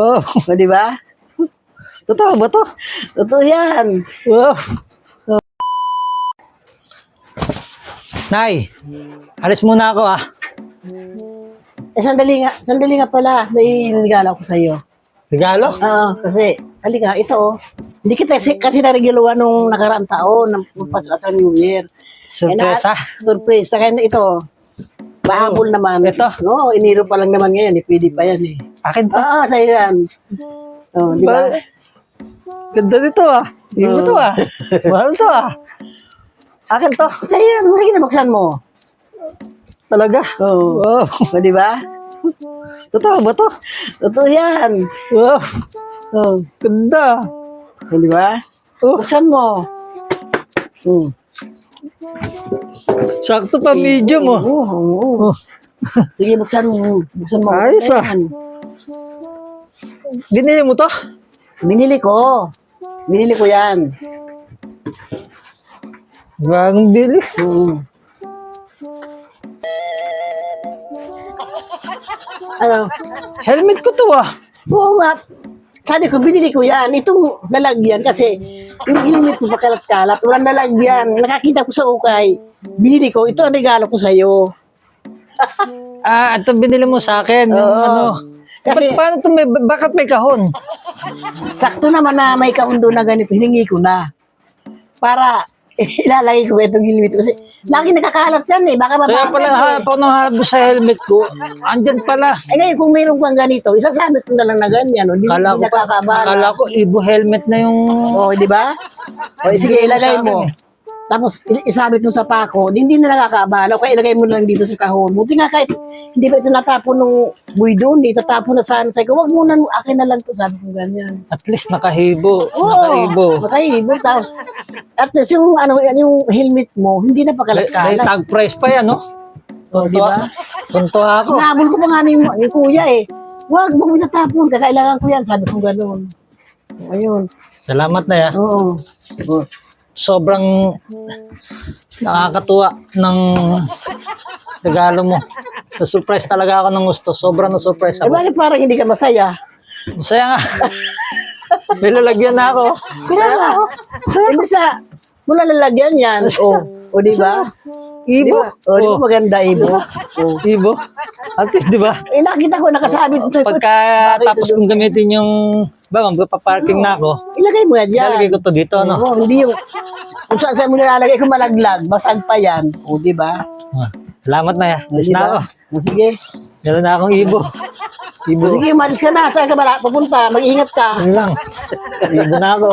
Oh, O, di ba? totoo ba to? Totoo yan. Wow. Nay, alis muna ako ah. Sandali nga pala. May regalo ko sa'yo. Regalo? Oo, kasi, halika, ito oh. Hindi kita kasi naregaluhan nung nakaraang taon, ng pasok sa New Year. Surpresa. Surprise. Kaya ito, mahabol naman. Ito? Oo, iniro pa lang naman ngayon. Pwede pa yan eh. Akin to. Oo, sa'yo yan. Oo, di ba? Ganda nito ah. Ibo to ah. Mahal to ah. Akin to. Sa'yo yan. Muna kinabuksan mo. Talaga? Oo. Wow. O, di ba? Totoo ba to? Totoo yan. Wow. Oo. Ganda. O, di ba? Oh, Buksan mo. sakto pa medium oh. Oo. Oh. Sige, buksan mo. Buksan mo. Ayos, ah. Ayan. Binili mo to? Binili ko. Binili ko yan. Bagong bili. Ano? Helmet ko to ah. Oo nga. Sabi ko, binili ko yan. Itong lalagyan kasi yung helmet mo pakalat-kalat. Walang lalagyan. Nakakita ko sa ukay. Binili ko. Ito ang regalo ko sa'yo. Ah, ito binili mo sa akin. Yung Oo. ano. Kasi- Paano to? Bakit may kahon? Sakto naman na may kaundo na ganito. Hiningi ko na. Para ilalagay ko itong helmet ko. Kasi lagi nakakalat yan eh. Baka Kaya pala mabasag eh. ako nang habos sa helmet ko. Andyan pala. Eh ngayon, kung mayroon kang ganito, isasabit mo na lang na ganyan. Hindi Kala ko, nakakabala. kala ko ibo helmet na yung... Oo, di ba? O, sige, ilagay mo. Tapos, isabit mo sa pako, hindi na nakakaabala. Kaya ilagay mo lang dito sa kahon. Buti nga kahit hindi ba ito natapon nung buhay doon, tatapon na sana sa'yo. Huwag muna, akin na lang to, sabi ko ganyan. At least nakahibo. Oo, Nakahibo. makahibo. Tapos, at least yung, yung helmet mo, hindi na May pakalat-kalat. tag price pa yan, no? O, di ba? Tuntua ako. Hinabol ko pa nga yung kuya eh. Huwag mo itatapon, kakailangan ko yan, sabi ko gano'n. Ayun. Salamat na ya. Oo. Sobrang nakakatuwa ng regalo mo. Na-surprise talaga ako ng gusto. Sobrang na-surprise Eh, ako. bakit parang hindi ka masaya? Masaya nga. May lalagyan na ako. Kaya nga. Hindi sa, mula lalagyan yan. O di ba? Di Ibo. ba? O, di ba maganda, Ibo? O. Ibo. At least, di ba? Eh, nakita ko, nakasabit sa Pagka tapos kong gamitin yung magpaparking na ako, ilagay mo yan dyan. lalagay ko to dito, no? Oo, hindi yung, kung saan mo nilalagay kung malaglag, basag pa yan. O, di ba? Ah, salamat na ya. Alis Di na ba? ako. O, sige. Meron na akong ibo. Ibo. O, sige, umalis ka na. Saan ka papunta? Mag-ingat ka. Yun lang. Ibo na ako.